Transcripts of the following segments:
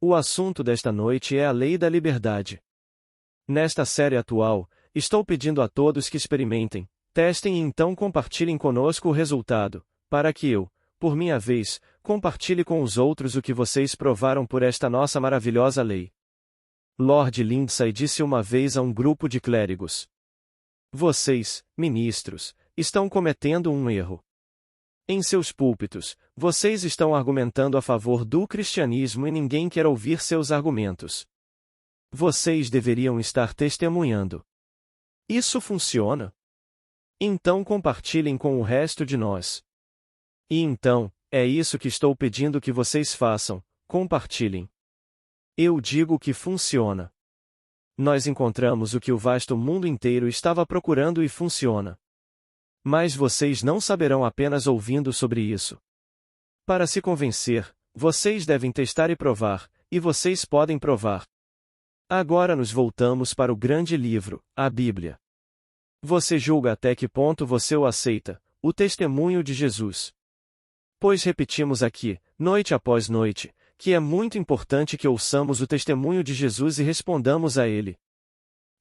O assunto desta noite é a lei da liberdade. Nesta série atual, estou pedindo a todos que experimentem, testem e então compartilhem conosco o resultado, para que eu, por minha vez, compartilhe com os outros o que vocês provaram por esta nossa maravilhosa lei. Lord Lindsay disse uma vez a um grupo de clérigos: "Vocês, ministros, estão cometendo um erro. Em seus púlpitos, vocês estão argumentando a favor do cristianismo e ninguém quer ouvir seus argumentos. Vocês deveriam estar testemunhando. Isso funciona? Então compartilhem com o resto de nós. E então, é isso que estou pedindo que vocês façam, compartilhem. Eu digo que funciona. Nós encontramos o que o vasto mundo inteiro estava procurando e funciona. Mas vocês não saberão apenas ouvindo sobre isso. Para se convencer, vocês devem testar e provar, e vocês podem provar. Agora nos voltamos para o grande livro, a Bíblia. Você julga até que ponto você o aceita, o testemunho de Jesus. Pois repetimos aqui, noite após noite, que é muito importante que ouçamos o testemunho de Jesus e respondamos a ele.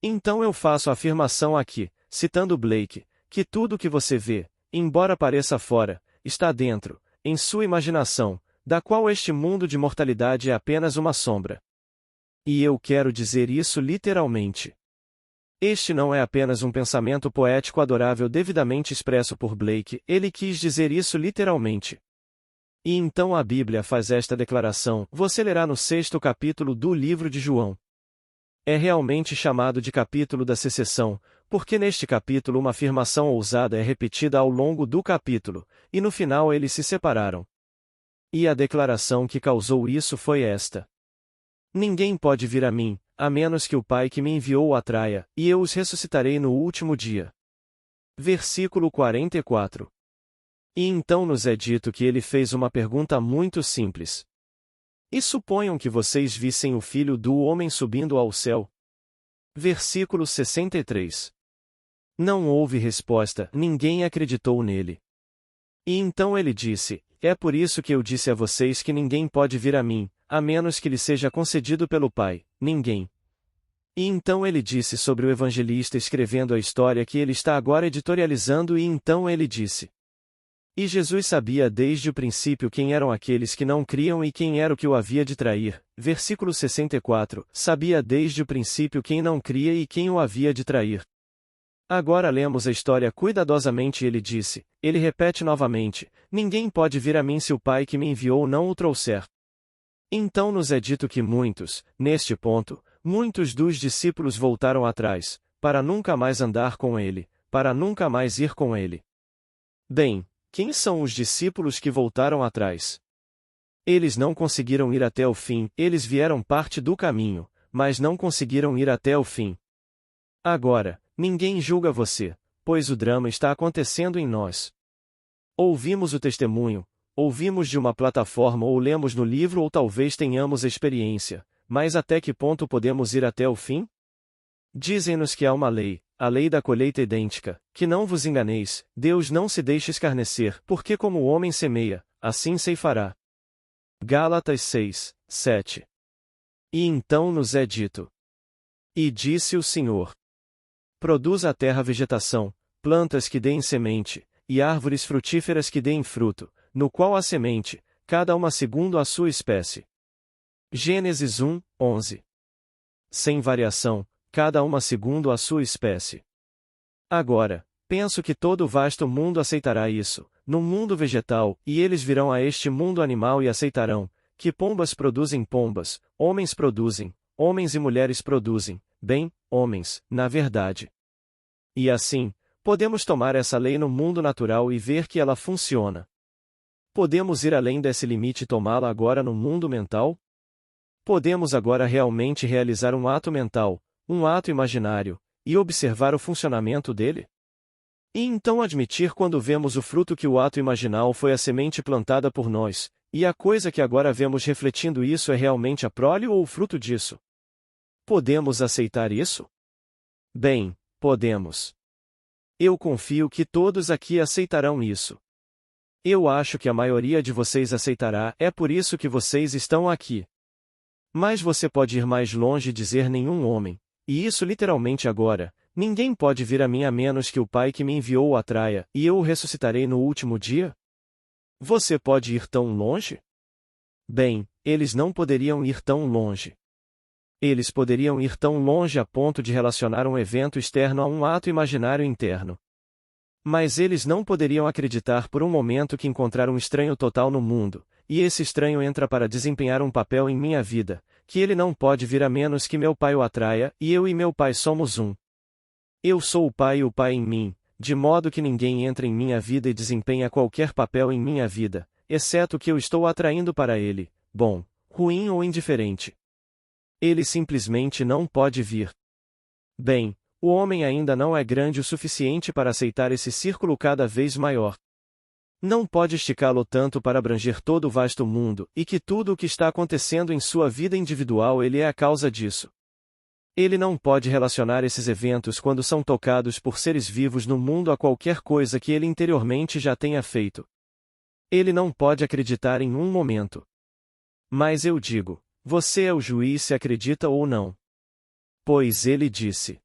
Então eu faço a afirmação aqui, citando Blake, que tudo o que você vê, embora pareça fora, está dentro, em sua imaginação, da qual este mundo de mortalidade é apenas uma sombra. E eu quero dizer isso literalmente. Este não é apenas um pensamento poético adorável devidamente expresso por Blake, ele quis dizer isso literalmente. E então a Bíblia faz esta declaração, você lerá no 6º capítulo do livro de João. É realmente chamado de capítulo da secessão, porque neste capítulo uma afirmação ousada é repetida ao longo do capítulo, e no final eles se separaram. E a declaração que causou isso foi esta: "Ninguém pode vir a mim, a menos que o Pai que me enviou o atraia, e eu os ressuscitarei no último dia." Versículo 44. E então nos é dito que ele fez uma pergunta muito simples. E suponham que vocês vissem o Filho do Homem subindo ao céu? Versículo 63. Não houve resposta, ninguém acreditou nele. E então ele disse: "É por isso que eu disse a vocês que ninguém pode vir a mim, a menos que lhe seja concedido pelo Pai, ninguém." E então ele disse sobre o evangelista escrevendo a história que ele está agora editorializando e então ele disse: "E Jesus sabia desde o princípio quem eram aqueles que não criam e quem era o que o havia de trair." Versículo 64. Sabia desde o princípio quem não cria e quem o havia de trair. Agora lemos a história cuidadosamente e ele disse, ele repete novamente, "Ninguém pode vir a mim se o Pai que me enviou não o trouxer." Então nos é dito que muitos, neste ponto, muitos dos discípulos voltaram atrás, para nunca mais andar com ele, para nunca mais ir com ele. Bem, quem são os discípulos que voltaram atrás? Eles não conseguiram ir até o fim, eles vieram parte do caminho, mas não conseguiram ir até o fim. Agora, ninguém julga você, pois o drama está acontecendo em nós. Ouvimos o testemunho, ouvimos de uma plataforma ou lemos no livro ou talvez tenhamos experiência, mas até que ponto podemos ir até o fim? Dizem-nos que há uma lei, a lei da colheita idêntica, que não vos enganeis, Deus não se deixa escarnecer, porque como o homem semeia, assim ceifará. Gálatas 6, 7. E então nos é dito: "E disse o Senhor: Produz a terra vegetação, plantas que deem semente, e árvores frutíferas que deem fruto, no qual há semente, cada uma segundo a sua espécie." Gênesis 1, 11. Sem variação, cada uma segundo a sua espécie. Agora, penso que todo o vasto mundo aceitará isso, no mundo vegetal, e eles virão a este mundo animal e aceitarão, que pombas produzem pombas, homens e mulheres produzem, bem, homens, na verdade. E assim, podemos tomar essa lei no mundo natural e ver que ela funciona. Podemos ir além desse limite e tomá-la agora no mundo mental? Podemos agora realmente realizar um ato mental, um ato imaginário, e observar o funcionamento dele? E então admitir quando vemos o fruto que o ato imaginal foi a semente plantada por nós, e a coisa que agora vemos refletindo isso é realmente a prole ou o fruto disso? Podemos aceitar isso? Bem, podemos. Eu confio que todos aqui aceitarão isso. Eu acho que a maioria de vocês aceitará, é por isso que vocês estão aqui. Mas você pode ir mais longe e dizer nenhum homem, e isso literalmente agora, ninguém pode vir a mim a menos que o Pai que me enviou o atraia, e eu o ressuscitarei no último dia? Você pode ir tão longe? Bem, eles não poderiam ir tão longe. Eles poderiam ir tão longe a ponto de relacionar um evento externo a um ato imaginário interno. Mas eles não poderiam acreditar por um momento que encontraram um estranho total no mundo, e esse estranho entra para desempenhar um papel em minha vida, que ele não pode vir a menos que meu Pai o atraia, e eu e meu Pai somos um. Eu sou o Pai e o Pai em mim, de modo que ninguém entra em minha vida e desempenha qualquer papel em minha vida, exceto que eu estou atraindo para ele, bom, ruim ou indiferente. Ele simplesmente não pode vir. Bem, o homem ainda não é grande o suficiente para aceitar esse círculo cada vez maior. Não pode esticá-lo tanto para abranger todo o vasto mundo, e que tudo o que está acontecendo em sua vida individual ele é a causa disso. Ele não pode relacionar esses eventos quando são tocados por seres vivos no mundo a qualquer coisa que ele interiormente já tenha feito. Ele não pode acreditar em um momento. Mas eu digo, você é o juiz se acredita ou não. Pois ele disse: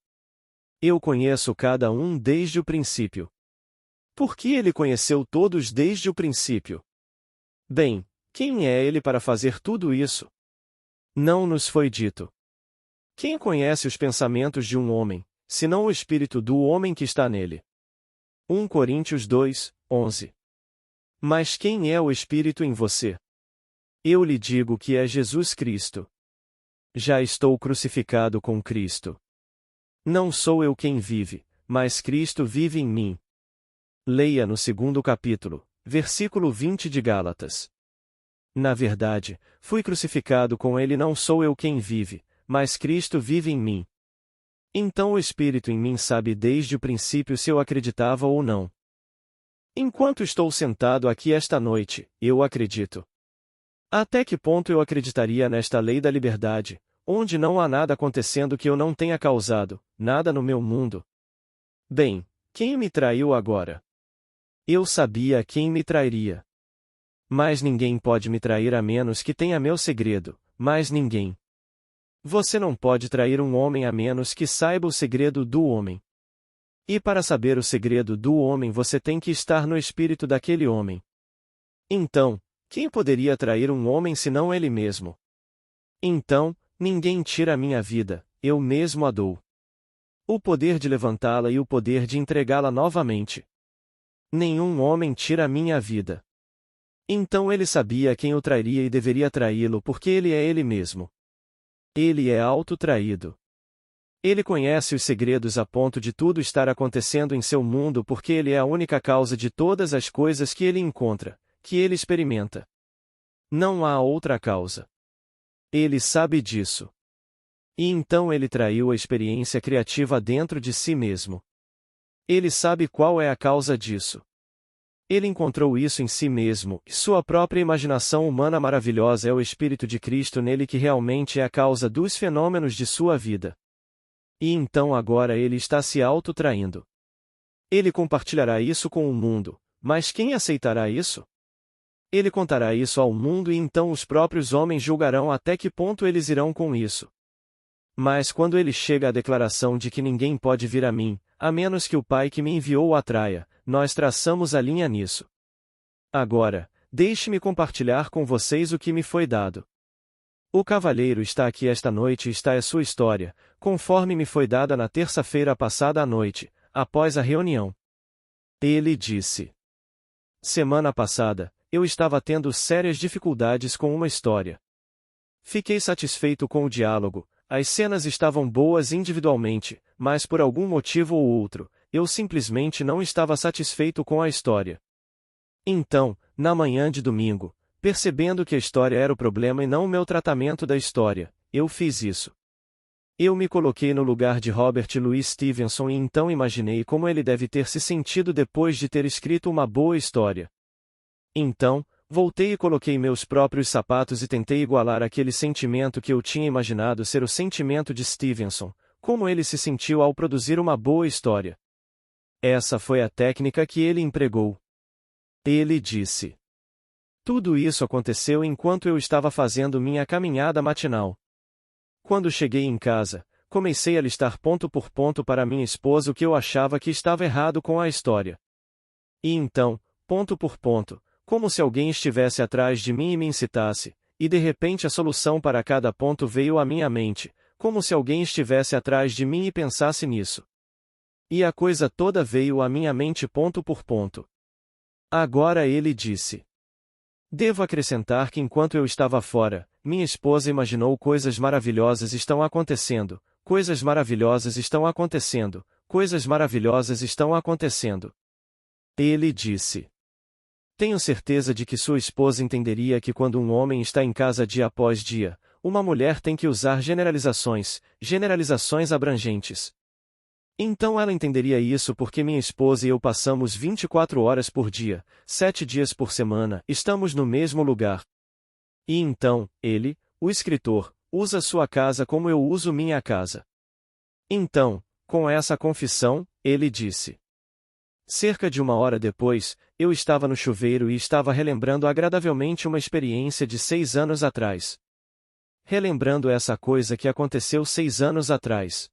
eu conheço cada um desde o princípio. Por que ele conheceu todos desde o princípio? Bem, quem é ele para fazer tudo isso? Não nos foi dito. Quem conhece os pensamentos de um homem, senão o espírito do homem que está nele? 1 Coríntios 2, 11. Mas quem é o espírito em você? Eu lhe digo que é Jesus Cristo. Já estou crucificado com Cristo. Não sou eu quem vive, mas Cristo vive em mim. Leia no 2º capítulo, versículo 20 de Gálatas. Na verdade, fui crucificado com ele, não sou eu quem vive, mas Cristo vive em mim. Então o Espírito em mim sabe desde o princípio se eu acreditava ou não. Enquanto estou sentado aqui esta noite, eu acredito. Até que ponto eu acreditaria nesta lei da liberdade, onde não há nada acontecendo que eu não tenha causado, nada no meu mundo? Bem, quem me traiu agora? Eu sabia quem me trairia. Mas ninguém pode me trair a menos que tenha meu segredo, mais ninguém. Você não pode trair um homem a menos que saiba o segredo do homem. E para saber o segredo do homem você tem que estar no espírito daquele homem. Então, quem poderia trair um homem senão ele mesmo? Então, ninguém tira a minha vida, eu mesmo a dou. O poder de levantá-la e o poder de entregá-la novamente. Nenhum homem tira a minha vida. Então ele sabia quem o trairia e deveria traí-lo porque ele é ele mesmo. Ele é auto-traído. Ele conhece os segredos a ponto de tudo estar acontecendo em seu mundo porque ele é a única causa de todas as coisas que ele encontra, que ele experimenta. Não há outra causa. Ele sabe disso. E então ele traiu a experiência criativa dentro de si mesmo. Ele sabe qual é a causa disso. Ele encontrou isso em si mesmo, e sua própria imaginação humana maravilhosa é o Espírito de Cristo nele que realmente é a causa dos fenômenos de sua vida. E então agora ele está se auto-traindo. Ele compartilhará isso com o mundo, mas quem aceitará isso? Ele contará isso ao mundo e então os próprios homens julgarão até que ponto eles irão com isso. Mas quando ele chega à declaração de que ninguém pode vir a mim, a menos que o Pai que me enviou o atraia, nós traçamos a linha nisso. Agora, deixe-me compartilhar com vocês o que me foi dado. O cavalheiro está aqui esta noite e está a sua história, conforme me foi dada na terça-feira passada à noite, após a reunião. Ele disse: semana passada, eu estava tendo sérias dificuldades com uma história. Fiquei satisfeito com o diálogo, as cenas estavam boas individualmente, mas por algum motivo ou outro, eu simplesmente não estava satisfeito com a história. Então, na manhã de domingo, percebendo que a história era o problema e não o meu tratamento da história, eu fiz isso. Eu me coloquei no lugar de Robert Louis Stevenson e então imaginei como ele deve ter se sentido depois de ter escrito uma boa história. Então, voltei e coloquei meus próprios sapatos e tentei igualar aquele sentimento que eu tinha imaginado ser o sentimento de Stevenson, como ele se sentiu ao produzir uma boa história. Essa foi a técnica que ele empregou. Ele disse: Tudo isso aconteceu enquanto eu estava fazendo minha caminhada matinal. Quando cheguei em casa, comecei a listar ponto por ponto para minha esposa o que eu achava que estava errado com a história. E então, ponto por ponto, como se alguém estivesse atrás de mim e me incitasse, e de repente a solução para cada ponto veio à minha mente, como se alguém estivesse atrás de mim e pensasse nisso. E a coisa toda veio à minha mente ponto por ponto. Agora ele disse. Devo acrescentar que enquanto eu estava fora, minha esposa imaginou coisas maravilhosas estão acontecendo, coisas maravilhosas estão acontecendo, coisas maravilhosas estão acontecendo. Ele disse. Tenho certeza de que sua esposa entenderia que quando um homem está em casa dia após dia, uma mulher tem que usar generalizações abrangentes. Então ela entenderia isso porque minha esposa e eu passamos 24 horas por dia, 7 dias por semana, estamos no mesmo lugar. E então, ele, o escritor, usa sua casa como eu uso minha casa. Então, com essa confissão, ele disse. Cerca de 1 hora depois, eu estava no chuveiro e estava relembrando agradavelmente uma experiência de 6 anos atrás. Relembrando essa coisa que aconteceu 6 anos atrás.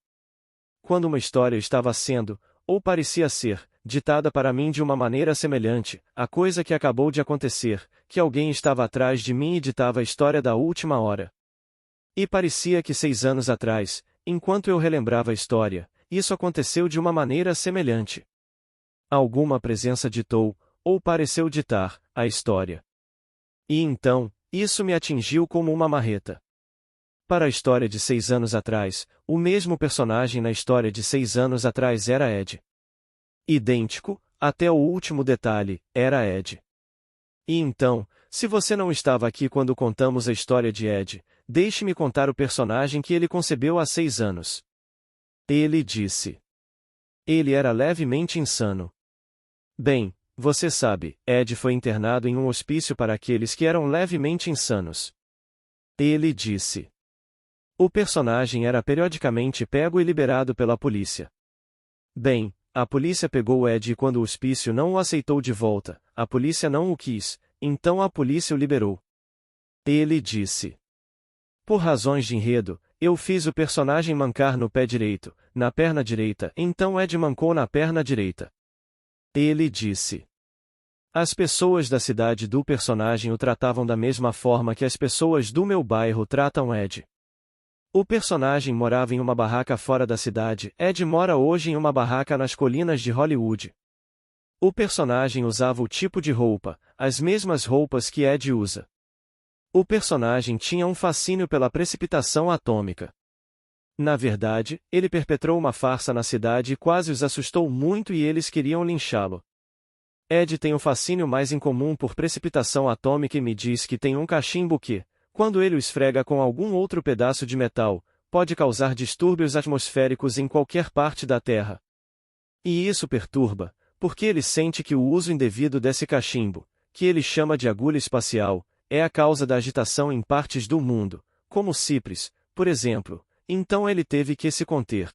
Quando uma história estava sendo, ou parecia ser, ditada para mim de uma maneira semelhante, à coisa que acabou de acontecer, que alguém estava atrás de mim e ditava a história da última hora. E parecia que 6 anos atrás, enquanto eu relembrava a história, isso aconteceu de uma maneira semelhante. Alguma presença ditou, ou pareceu ditar, a história. E então, isso me atingiu como uma marreta. Para a história de 6 anos atrás, o mesmo personagem na história de 6 anos atrás era Ed. Idêntico, até o último detalhe, era Ed. E então, se você não estava aqui quando contamos a história de Ed, deixe-me contar o personagem que ele concebeu há 6 anos. Ele disse. Ele era levemente insano. Bem, você sabe, Ed foi internado em um hospício para aqueles que eram levemente insanos. Ele disse. O personagem era periodicamente pego e liberado pela polícia. Bem, a polícia pegou Ed e quando o hospício não o aceitou de volta, a polícia não o quis, então a polícia o liberou. Ele disse. Por razões de enredo, eu fiz o personagem mancar no pé direito, na perna direita, então Ed mancou na perna direita. Ele disse. As pessoas da cidade do personagem o tratavam da mesma forma que as pessoas do meu bairro tratam Ed. O personagem morava em uma barraca fora da cidade, Ed mora hoje em uma barraca nas colinas de Hollywood. O personagem usava o tipo de roupa, as mesmas roupas que Ed usa. O personagem tinha um fascínio pela precipitação atômica. Na verdade, ele perpetrou uma farsa na cidade e quase os assustou muito e eles queriam linchá-lo. Ed tem um fascínio mais incomum por precipitação atômica e me diz que tem um cachimbo que, quando ele o esfrega com algum outro pedaço de metal, pode causar distúrbios atmosféricos em qualquer parte da Terra. E isso perturba, porque ele sente que o uso indevido desse cachimbo, que ele chama de agulha espacial, é a causa da agitação em partes do mundo, como Cipres, por exemplo, então ele teve que se conter.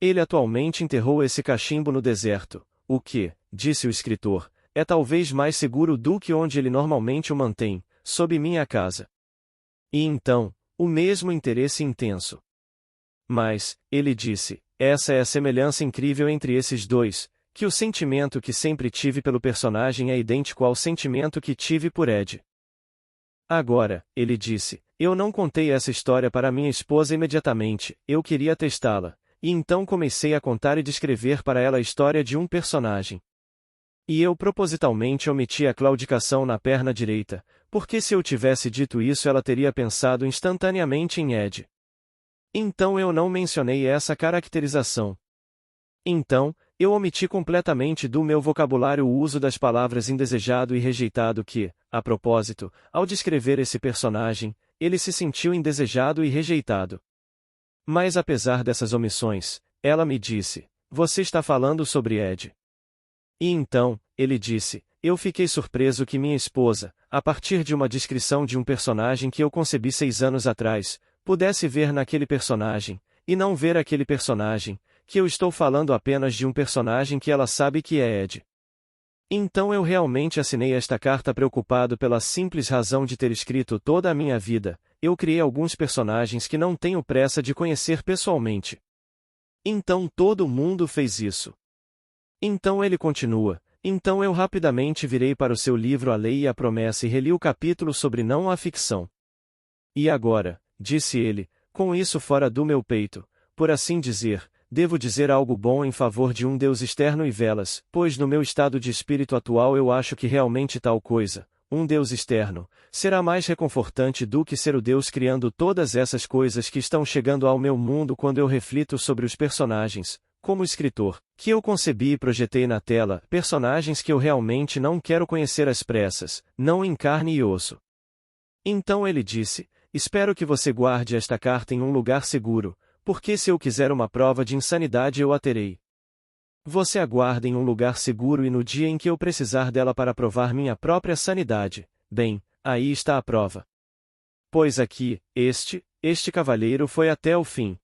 Ele atualmente enterrou esse cachimbo no deserto, o que, disse o escritor, é talvez mais seguro do que onde ele normalmente o mantém, sob minha casa. E então, o mesmo interesse intenso. Mas, ele disse, essa é a semelhança incrível entre esses dois, que o sentimento que sempre tive pelo personagem é idêntico ao sentimento que tive por Ed. Agora, ele disse, eu não contei essa história para minha esposa imediatamente, eu queria testá-la, e então comecei a contar e descrever para ela a história de um personagem. E eu propositalmente omiti a claudicação na perna direita, porque se eu tivesse dito isso ela teria pensado instantaneamente em Ed. Então eu não mencionei essa caracterização. Então, eu omiti completamente do meu vocabulário o uso das palavras indesejado e rejeitado que, a propósito, ao descrever esse personagem, ele se sentiu indesejado e rejeitado. Mas apesar dessas omissões, ela me disse, você está falando sobre Ed. E então, ele disse, eu fiquei surpreso que minha esposa, a partir de uma descrição de um personagem que eu concebi 6 anos atrás, pudesse ver naquele personagem, e não ver aquele personagem, que eu estou falando apenas de um personagem que ela sabe que é Ed. Então eu realmente assinei esta carta preocupado pela simples razão de ter escrito toda a minha vida. Eu criei alguns personagens que não tenho pressa de conhecer pessoalmente. Então todo mundo fez isso. Então ele continua. Então eu rapidamente virei para o seu livro A Lei e a Promessa e reli o capítulo sobre não a ficção. E agora, disse ele, com isso fora do meu peito, por assim dizer, devo dizer algo bom em favor de um Deus externo e velas, pois no meu estado de espírito atual eu acho que realmente tal coisa, um Deus externo, será mais reconfortante do que ser o Deus criando todas essas coisas que estão chegando ao meu mundo quando eu reflito sobre os personagens, como escritor, que eu concebi e projetei na tela, personagens que eu realmente não quero conhecer às pressas, não em carne e osso. Então ele disse, espero que você guarde esta carta em um lugar seguro, porque se eu quiser uma prova de insanidade eu a terei. Você a guarda em um lugar seguro e no dia em que eu precisar dela para provar minha própria sanidade, bem, aí está a prova. Pois aqui, este cavalheiro foi até o fim.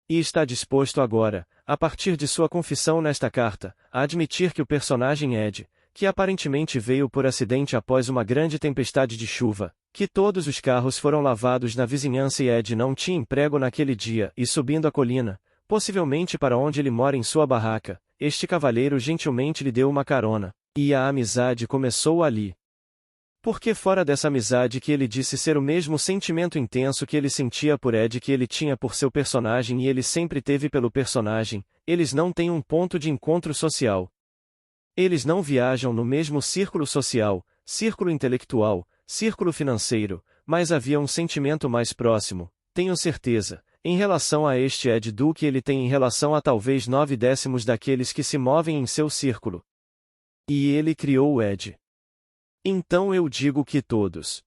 E está disposto agora, a partir de sua confissão nesta carta, a admitir que o personagem Ed, que aparentemente veio por acidente após uma grande tempestade de chuva, que todos os carros foram lavados na vizinhança e Ed não tinha emprego naquele dia e subindo a colina, possivelmente para onde ele mora em sua barraca, este cavalheiro gentilmente lhe deu uma carona, e a amizade começou ali. Porque fora dessa amizade que ele disse ser o mesmo sentimento intenso que ele sentia por Ed que ele tinha por seu personagem e ele sempre teve pelo personagem, eles não têm um ponto de encontro social. Eles não viajam no mesmo círculo social, círculo intelectual, círculo financeiro, mas havia um sentimento mais próximo, tenho certeza, em relação a este Ed do que ele tem em relação a talvez 9/10 daqueles que se movem em seu círculo. E ele criou o Ed. Então eu digo que todos.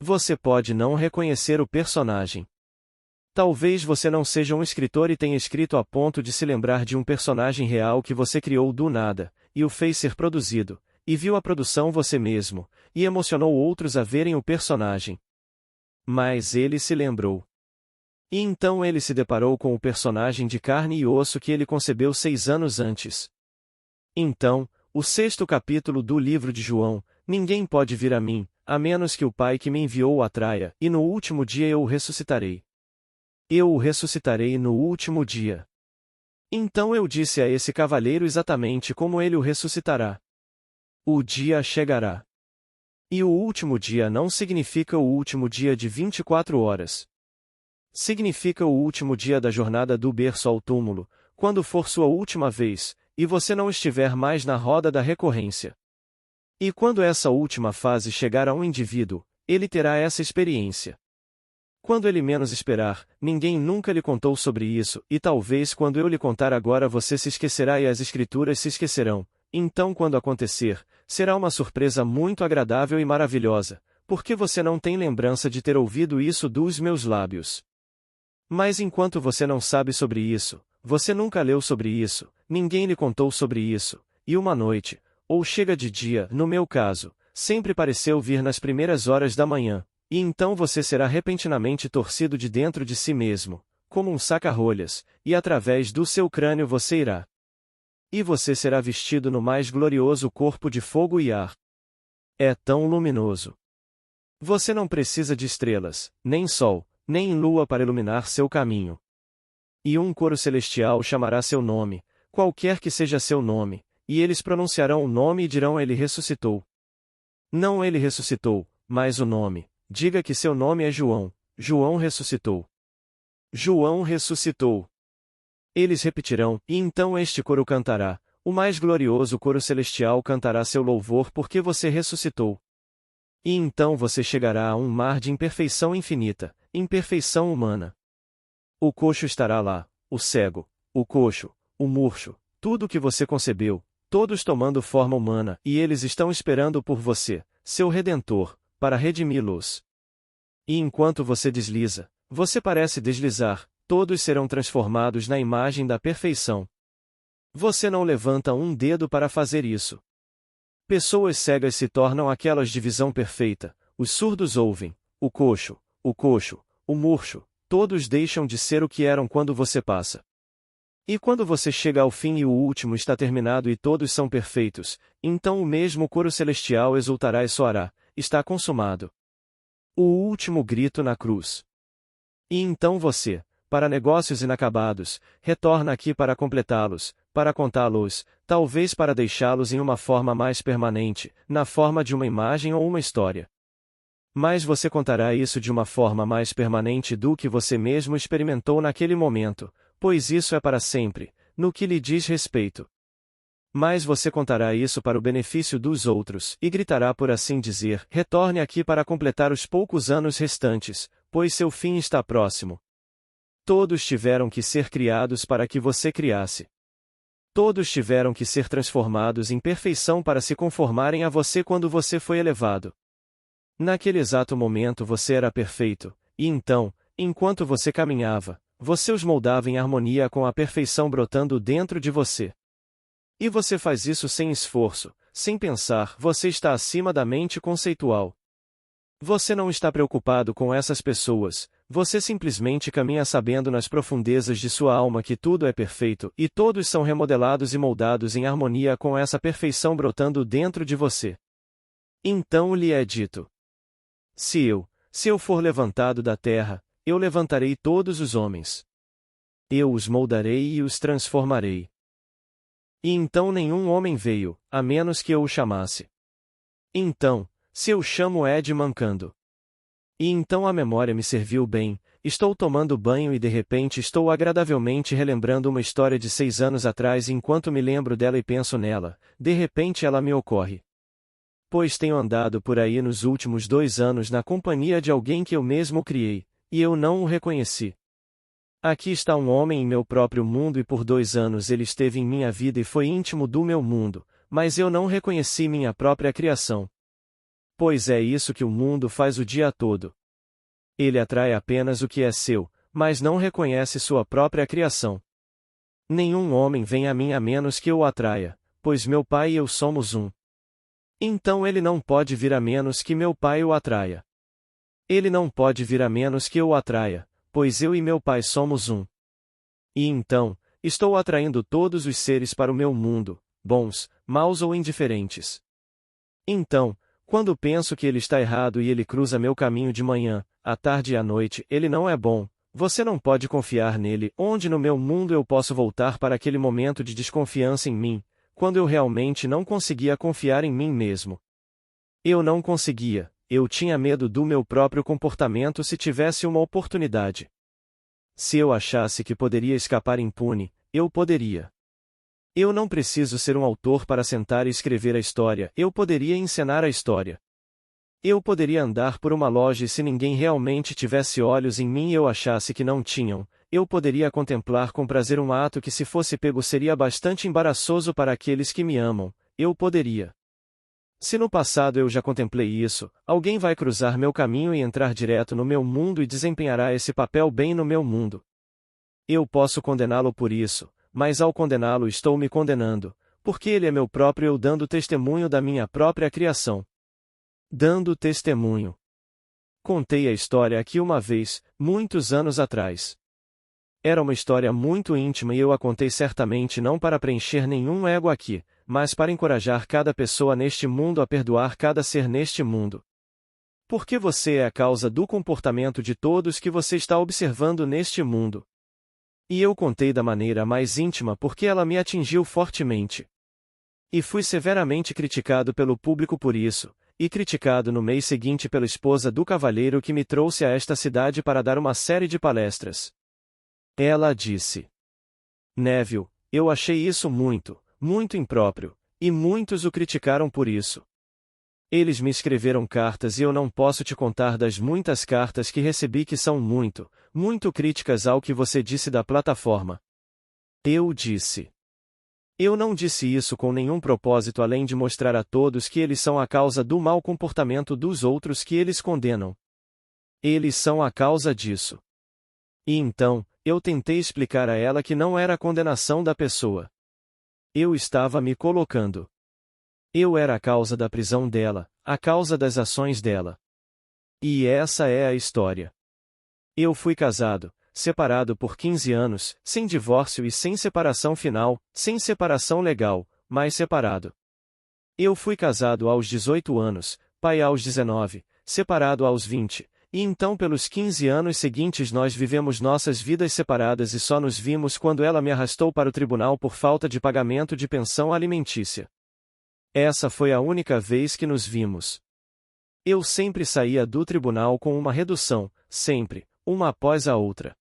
Você pode não reconhecer o personagem. Talvez você não seja um escritor e tenha escrito a ponto de se lembrar de um personagem real que você criou do nada, e o fez ser produzido, e viu a produção você mesmo, e emocionou outros a verem o personagem. Mas ele se lembrou. E então ele se deparou com o personagem de carne e osso que ele concebeu 6 anos antes. Então, o 6º capítulo do livro de João, ninguém pode vir a mim, a menos que o Pai que me enviou o atraia, e no último dia eu o ressuscitarei. Eu o ressuscitarei no último dia. Então eu disse a esse cavalheiro exatamente como ele o ressuscitará. O dia chegará. E o último dia não significa o último dia de 24 horas. Significa o último dia da jornada do berço ao túmulo, quando for sua última vez, e você não estiver mais na roda da recorrência. E quando essa última fase chegar a um indivíduo, ele terá essa experiência. Quando ele menos esperar, ninguém nunca lhe contou sobre isso, e talvez quando eu lhe contar agora você se esquecerá e as escrituras se esquecerão. Então quando acontecer, será uma surpresa muito agradável e maravilhosa, porque você não tem lembrança de ter ouvido isso dos meus lábios. Mas enquanto você não sabe sobre isso, você nunca leu sobre isso, ninguém lhe contou sobre isso, e uma noite, ou chega de dia, no meu caso, sempre pareceu vir nas primeiras horas da manhã, e então você será repentinamente torcido de dentro de si mesmo, como um saca-rolhas, e através do seu crânio você irá. E você será vestido no mais glorioso corpo de fogo e ar. É tão luminoso. Você não precisa de estrelas, nem sol, nem lua para iluminar seu caminho. E um coro celestial chamará seu nome, qualquer que seja seu nome, e eles pronunciarão o nome e dirão ele ressuscitou. Não ele ressuscitou, mas o nome. Diga que seu nome é João. João ressuscitou. João ressuscitou. Eles repetirão, e então este coro cantará, o mais glorioso coro celestial cantará seu louvor porque você ressuscitou. E então você chegará a um mar de imperfeição infinita, imperfeição humana. O coxo estará lá, o cego, o coxo, o murcho, tudo o que você concebeu, todos tomando forma humana, e eles estão esperando por você, seu Redentor, para redimi-los. E enquanto você desliza, você parece deslizar, todos serão transformados na imagem da perfeição. Você não levanta um dedo para fazer isso. Pessoas cegas se tornam aquelas de visão perfeita, os surdos ouvem, o coxo, o murcho, todos deixam de ser o que eram quando você passa. E quando você chega ao fim e o último está terminado e todos são perfeitos, então o mesmo coro celestial exultará e soará: está consumado. O último grito na cruz. E então você, para negócios inacabados, retorna aqui para completá-los, para contá-los, talvez para deixá-los em uma forma mais permanente, na forma de uma imagem ou uma história. Mas você contará isso de uma forma mais permanente do que você mesmo experimentou naquele momento, pois isso é para sempre, no que lhe diz respeito. Mas você contará isso para o benefício dos outros, e gritará por assim dizer: retorne aqui para completar os poucos anos restantes, pois seu fim está próximo. Todos tiveram que ser criados para que você criasse. Todos tiveram que ser transformados em perfeição para se conformarem a você quando você foi elevado. Naquele exato momento você era perfeito, e então, enquanto você caminhava, você os moldava em harmonia com a perfeição brotando dentro de você. E você faz isso sem esforço, sem pensar, você está acima da mente conceitual. Você não está preocupado com essas pessoas, você simplesmente caminha sabendo nas profundezas de sua alma que tudo é perfeito e todos são remodelados e moldados em harmonia com essa perfeição brotando dentro de você. Então lhe é dito: se eu for levantado da terra, eu levantarei todos os homens. Eu os moldarei e os transformarei. E então nenhum homem veio, a menos que eu o chamasse. Então, se eu chamo Ed mancando. E então a memória me serviu bem, estou tomando banho e de repente estou agradavelmente relembrando uma história de 6 anos atrás e enquanto me lembro dela e penso nela, de repente ela me ocorre. Pois tenho andado por aí nos últimos 2 anos na companhia de alguém que eu mesmo criei, e eu não o reconheci. Aqui está um homem em meu próprio mundo e por 2 anos ele esteve em minha vida e foi íntimo do meu mundo, mas eu não reconheci minha própria criação. Pois é isso que o mundo faz o dia todo. Ele atrai apenas o que é seu, mas não reconhece sua própria criação. Nenhum homem vem a mim a menos que eu o atraia, pois meu pai e eu somos um. Então ele não pode vir a menos que meu pai o atraia. Ele não pode vir a menos que eu o atraia, pois eu e meu pai somos um. E então, estou atraindo todos os seres para o meu mundo, bons, maus ou indiferentes. Então, quando penso que ele está errado e ele cruza meu caminho de manhã, à tarde e à noite, ele não é bom, você não pode confiar nele, onde no meu mundo eu posso voltar para aquele momento de desconfiança em mim, quando eu realmente não conseguia confiar em mim mesmo. Eu não conseguia, eu tinha medo do meu próprio comportamento se tivesse uma oportunidade. Se eu achasse que poderia escapar impune, eu poderia. Eu não preciso ser um autor para sentar e escrever a história, eu poderia encenar a história. Eu poderia andar por uma loja e se ninguém realmente tivesse olhos em mim e eu achasse que não tinham, eu poderia contemplar com prazer um ato que se fosse pego seria bastante embaraçoso para aqueles que me amam, eu poderia. Se no passado eu já contemplei isso, alguém vai cruzar meu caminho e entrar direto no meu mundo e desempenhará esse papel bem no meu mundo. Eu posso condená-lo por isso, mas ao condená-lo estou me condenando, porque ele é meu próprio eu dando testemunho da minha própria criação. Dando testemunho. Contei a história aqui uma vez, muitos anos atrás. Era uma história muito íntima e eu a contei certamente não para preencher nenhum ego aqui, mas para encorajar cada pessoa neste mundo a perdoar cada ser neste mundo. Porque você é a causa do comportamento de todos que você está observando neste mundo. E eu contei da maneira mais íntima porque ela me atingiu fortemente. E fui severamente criticado pelo público por isso, e criticado no mês seguinte pela esposa do cavalheiro que me trouxe a esta cidade para dar uma série de palestras. Ela disse: Neville, eu achei isso muito impróprio, e muitos o criticaram por isso. Eles me escreveram cartas e eu não posso te contar das muitas cartas que recebi que são muito críticas ao que você disse da plataforma. Eu disse. Eu não disse isso com nenhum propósito além de mostrar a todos que eles são a causa do mau comportamento dos outros que eles condenam. Eles são a causa disso. E então, eu tentei explicar a ela que não era a condenação da pessoa. Eu estava me colocando. Eu era a causa da prisão dela, a causa das ações dela. E essa é a história. Eu fui casado, separado por 15 anos, sem divórcio e sem separação final, sem separação legal, mas separado. Eu fui casado aos 18 anos, pai aos 19, separado aos 20, e então pelos 15 anos seguintes nós vivemos nossas vidas separadas e só nos vimos quando ela me arrastou para o tribunal por falta de pagamento de pensão alimentícia. Essa foi a única vez que nos vimos. Eu sempre saía do tribunal com uma redução, sempre, uma após a outra.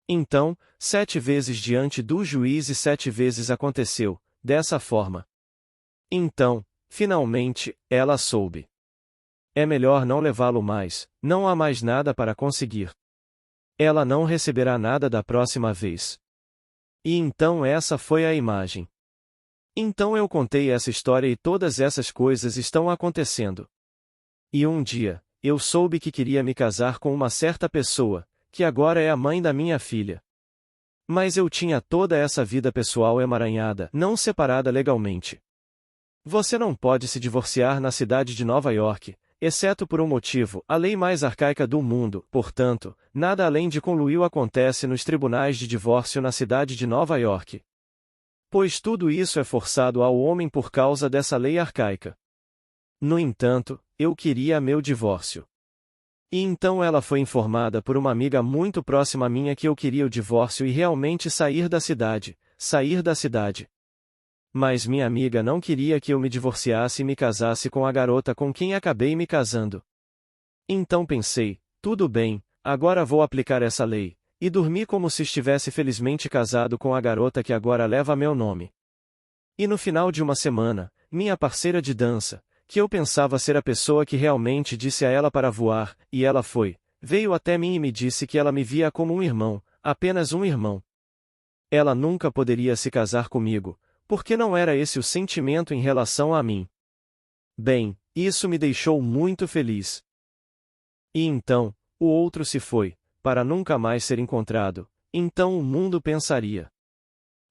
Então, 7 vezes diante do juiz e 7 vezes aconteceu, dessa forma. Então, finalmente, ela soube. É melhor não levá-lo mais, não há mais nada para conseguir. Ela não receberá nada da próxima vez. E então essa foi a imagem. Então eu contei essa história e todas essas coisas estão acontecendo. E um dia, eu soube que queria me casar com uma certa pessoa, que agora é a mãe da minha filha. Mas eu tinha toda essa vida pessoal emaranhada, não separada legalmente. Você não pode se divorciar na cidade de Nova York, exceto por um motivo, a lei mais arcaica do mundo, portanto, nada além de conluio acontece nos tribunais de divórcio na cidade de Nova York. Pois tudo isso é forçado ao homem por causa dessa lei arcaica. No entanto, eu queria meu divórcio. E então ela foi informada por uma amiga muito próxima a minha que eu queria o divórcio e realmente sair da cidade, sair da cidade. Mas minha amiga não queria que eu me divorciasse e me casasse com a garota com quem acabei me casando. Então pensei, tudo bem, agora vou aplicar essa lei, e dormi como se estivesse felizmente casado com a garota que agora leva meu nome. E no final de uma semana, minha parceira de dança, que eu pensava ser a pessoa que realmente disse a ela para voar, e ela foi, veio até mim e me disse que ela me via como um irmão, apenas um irmão. Ela nunca poderia se casar comigo, porque não era esse o sentimento em relação a mim. Bem, isso me deixou muito feliz. E então, o outro se foi, para nunca mais ser encontrado, então o mundo pensaria.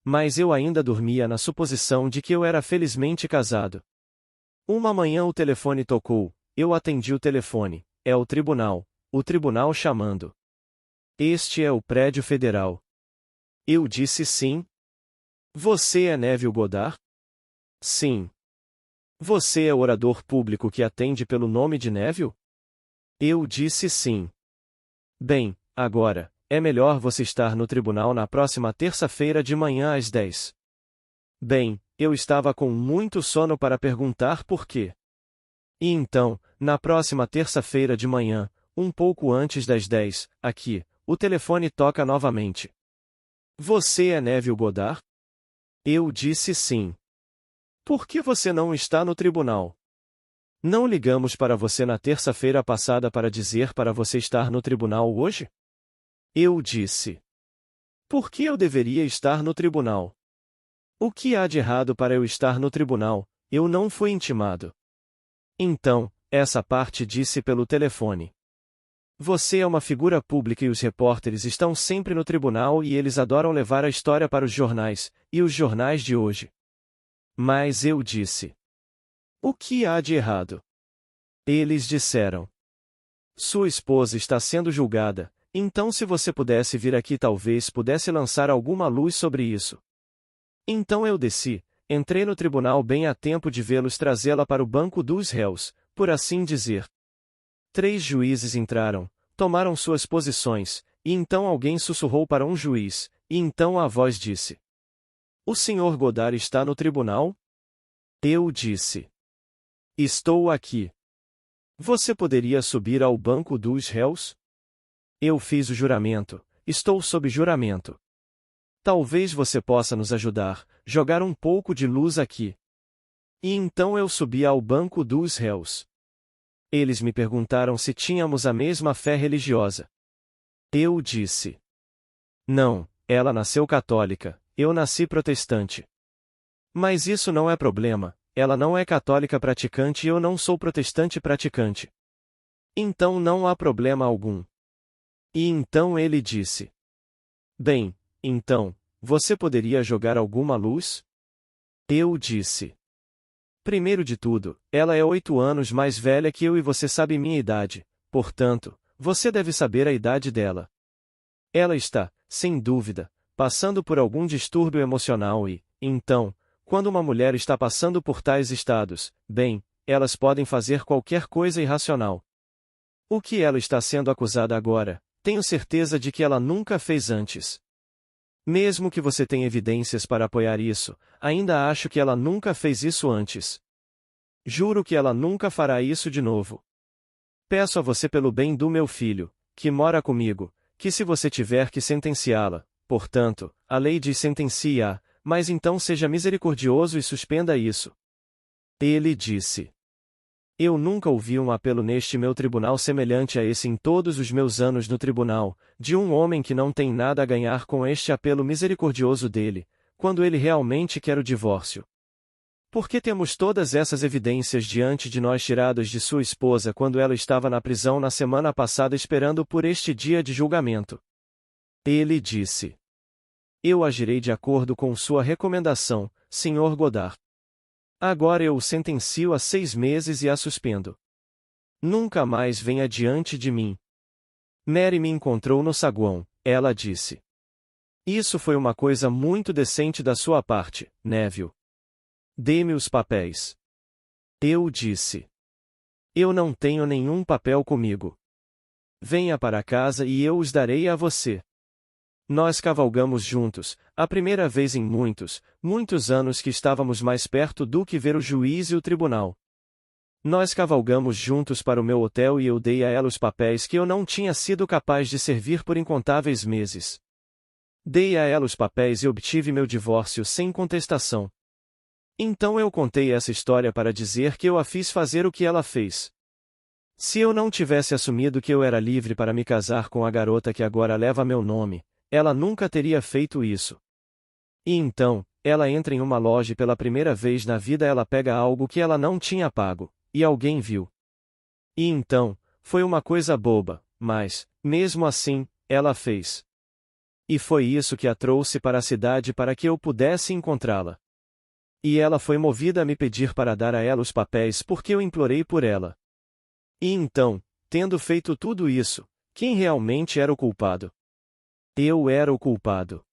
Mas eu ainda dormia na suposição de que eu era felizmente casado. Uma manhã o telefone tocou, eu atendi o telefone, é o tribunal chamando. Este é o prédio federal. Eu disse sim. Você é Neville Goddard? Sim. Você é o orador público que atende pelo nome de Neville? Eu disse sim. Bem, agora, é melhor você estar no tribunal na próxima terça-feira de manhã às 10. Bem, eu estava com muito sono para perguntar por quê. E então, na próxima terça-feira de manhã, um pouco antes das 10, aqui, o telefone toca novamente. Você é Neville Goddard? Eu disse sim. Por que você não está no tribunal? Não ligamos para você na terça-feira passada para dizer para você estar no tribunal hoje? Eu disse. Por que eu deveria estar no tribunal? O que há de errado para eu estar no tribunal? Eu não fui intimado. Então, essa parte disse pelo telefone. Você é uma figura pública e os repórteres estão sempre no tribunal e eles adoram levar a história para os jornais, e os jornais de hoje. Mas eu disse. O que há de errado? Eles disseram. Sua esposa está sendo julgada, então se você pudesse vir aqui talvez pudesse lançar alguma luz sobre isso. Então eu desci, entrei no tribunal bem a tempo de vê-los trazê-la para o banco dos réus, por assim dizer. 3 juízes entraram, tomaram suas posições, e então alguém sussurrou para um juiz, e então a voz disse. O senhor Goddard está no tribunal? Eu disse. Estou aqui. Você poderia subir ao banco dos réus? Eu fiz o juramento, estou sob juramento. Talvez você possa nos ajudar, jogar um pouco de luz aqui. E então eu subi ao banco dos réus. Eles me perguntaram se tínhamos a mesma fé religiosa. Eu disse. Não, ela nasceu católica, eu nasci protestante. Mas isso não é problema, ela não é católica praticante e eu não sou protestante praticante. Então não há problema algum. E então ele disse. Bem, então, você poderia jogar alguma luz? Eu disse. Primeiro de tudo, ela é 8 anos mais velha que eu e você sabe minha idade, portanto, você deve saber a idade dela. Ela está, sem dúvida, passando por algum distúrbio emocional e, então, quando uma mulher está passando por tais estados, bem, elas podem fazer qualquer coisa irracional. O que ela está sendo acusada agora, tenho certeza de que ela nunca fez antes. Mesmo que você tenha evidências para apoiar isso, ainda acho que ela nunca fez isso antes. Juro que ela nunca fará isso de novo. Peço a você pelo bem do meu filho, que mora comigo, que se você tiver que sentenciá-la, portanto, a lei diz sentencie-a, mas então seja misericordioso e suspenda isso. Ele disse. Eu nunca ouvi um apelo neste meu tribunal semelhante a esse em todos os meus anos no tribunal, de um homem que não tem nada a ganhar com este apelo misericordioso dele, quando ele realmente quer o divórcio. Por que temos todas essas evidências diante de nós tiradas de sua esposa quando ela estava na prisão na semana passada esperando por este dia de julgamento? Ele disse. Eu agirei de acordo com sua recomendação, Sr. Godard. Agora eu o sentencio a 6 meses e a suspendo. Nunca mais venha diante de mim. Mary me encontrou no saguão, ela disse. Isso foi uma coisa muito decente da sua parte, Neville. Dê-me os papéis. Eu disse. Eu não tenho nenhum papel comigo. Venha para casa e eu os darei a você. Nós cavalgamos juntos, a primeira vez em muitos, muitos anos que estávamos mais perto do que ver o juiz e o tribunal. Nós cavalgamos juntos para o meu hotel e eu dei a ela os papéis que eu não tinha sido capaz de servir por incontáveis meses. Dei a ela os papéis e obtive meu divórcio sem contestação. Então eu contei essa história para dizer que eu a fiz fazer o que ela fez. Se eu não tivesse assumido que eu era livre para me casar com a garota que agora leva meu nome, ela nunca teria feito isso. E então, ela entra em uma loja e pela primeira vez na vida ela pega algo que ela não tinha pago, e alguém viu. E então, foi uma coisa boba, mas, mesmo assim, ela fez. E foi isso que a trouxe para a cidade para que eu pudesse encontrá-la. E ela foi movida a me pedir para dar a ela os papéis porque eu implorei por ela. E então, tendo feito tudo isso, quem realmente era o culpado? Eu era o culpado.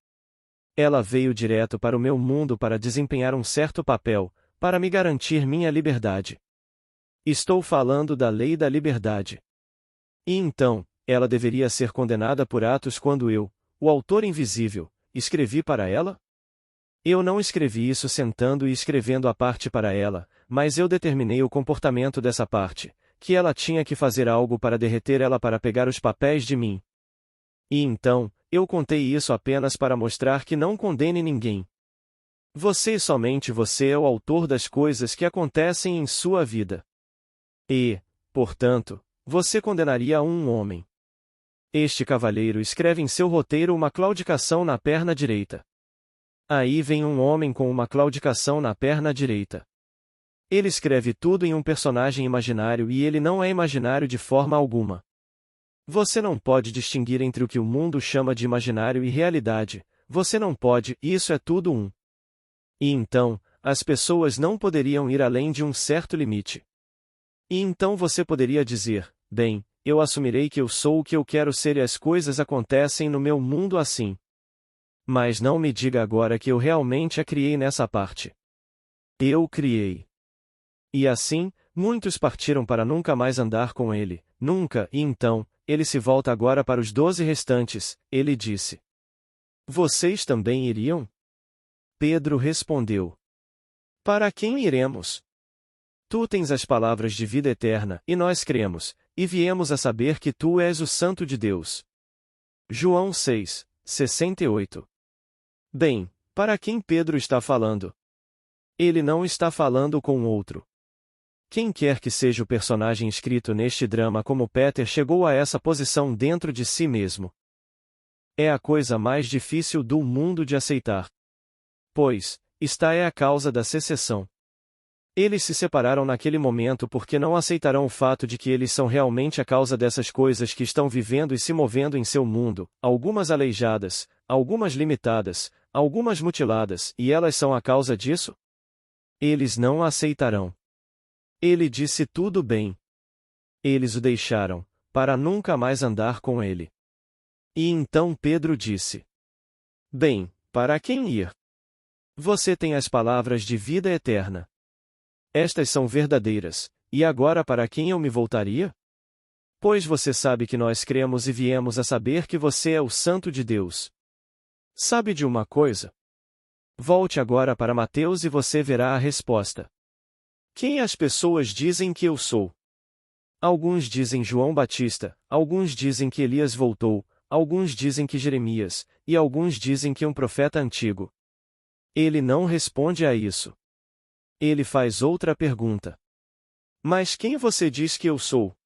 Ela veio direto para o meu mundo para desempenhar um certo papel, para me garantir minha liberdade. Estou falando da lei da liberdade. E então, ela deveria ser condenada por atos quando eu, o autor invisível, escrevi para ela? Eu não escrevi isso sentando e escrevendo a parte para ela, mas eu determinei o comportamento dessa parte, que ela tinha que fazer algo para derreter ela para pegar os papéis de mim. E então, eu contei isso apenas para mostrar que não condene ninguém. Você e somente você é o autor das coisas que acontecem em sua vida. E, portanto, você condenaria a um homem. Este cavalheiro escreve em seu roteiro uma claudicação na perna direita. Aí vem um homem com uma claudicação na perna direita. Ele escreve tudo em um personagem imaginário e ele não é imaginário de forma alguma. Você não pode distinguir entre o que o mundo chama de imaginário e realidade, você não pode, isso é tudo um. E então, as pessoas não poderiam ir além de um certo limite. E então você poderia dizer, bem, eu assumirei que eu sou o que eu quero ser e as coisas acontecem no meu mundo assim. Mas não me diga agora que eu realmente a criei nessa parte. Eu criei. E assim, muitos partiram para nunca mais andar com ele, nunca, e então, ele se volta agora para os 12 restantes, ele disse. Vocês também iriam? Pedro respondeu. Para quem iremos? Tu tens as palavras de vida eterna, e nós cremos, e viemos a saber que tu és o Santo de Deus. João 6, 68. Bem, para quem Pedro está falando? Ele não está falando com outro. Quem quer que seja o personagem escrito neste drama como Peter chegou a essa posição dentro de si mesmo. É a coisa mais difícil do mundo de aceitar. Pois, esta é a causa da secessão. Eles se separaram naquele momento porque não aceitarão o fato de que eles são realmente a causa dessas coisas que estão vivendo e se movendo em seu mundo, algumas aleijadas, algumas limitadas, algumas mutiladas, e elas são a causa disso? Eles não a aceitarão. Ele disse tudo bem. Eles o deixaram, para nunca mais andar com ele. E então Pedro disse: Bem, para quem ir? Você tem as palavras de vida eterna. Estas são verdadeiras, e agora para quem eu me voltaria? Pois você sabe que nós cremos e viemos a saber que você é o Santo de Deus. Sabe de uma coisa? Volte agora para Mateus e você verá a resposta. Quem as pessoas dizem que eu sou? Alguns dizem João Batista, alguns dizem que Elias voltou, alguns dizem que Jeremias, e alguns dizem que um profeta antigo. Ele não responde a isso. Ele faz outra pergunta. Mas quem você diz que eu sou?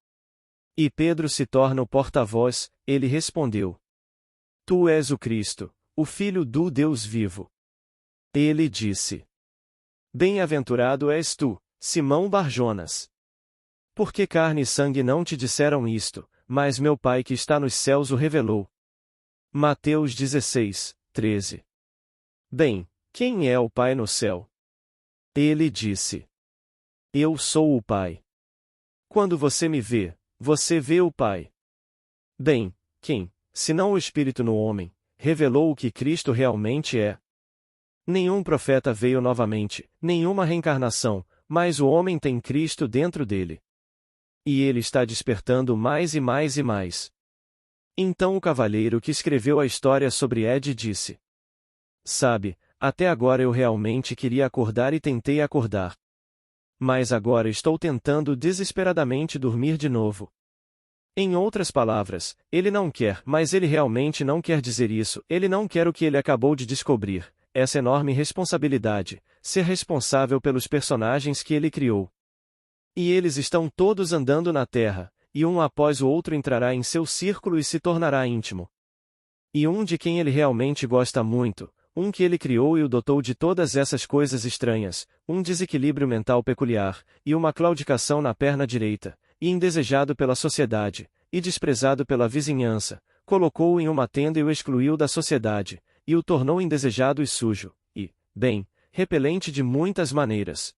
E Pedro se torna o porta-voz, ele respondeu: Tu és o Cristo, o Filho do Deus vivo. Ele disse: Bem-aventurado és tu, Simão Barjonas. Porque carne e sangue não te disseram isto, mas meu Pai que está nos céus o revelou. Mateus 16, 13. Bem, quem é o Pai no céu? Ele disse: Eu sou o Pai. Quando você me vê, você vê o Pai. Bem, quem, senão o Espírito no homem, revelou o que Cristo realmente é? Nenhum profeta veio novamente, nenhuma reencarnação, mas o homem tem Cristo dentro dele. E ele está despertando mais e mais e mais. Então o cavalheiro que escreveu a história sobre Ed disse: Sabe, até agora eu realmente queria acordar e tentei acordar. Mas agora estou tentando desesperadamente dormir de novo. Em outras palavras, ele não quer, mas ele realmente não quer dizer isso, ele não quer o que ele acabou de descobrir, essa enorme responsabilidade, ser responsável pelos personagens que ele criou. E eles estão todos andando na Terra, e um após o outro entrará em seu círculo e se tornará íntimo. E um de quem ele realmente gosta muito, um que ele criou e o dotou de todas essas coisas estranhas, um desequilíbrio mental peculiar, e uma claudicação na perna direita, e indesejado pela sociedade, e desprezado pela vizinhança, colocou-o em uma tenda e o excluiu da sociedade, e o tornou indesejado e sujo, e, bem, repelente de muitas maneiras.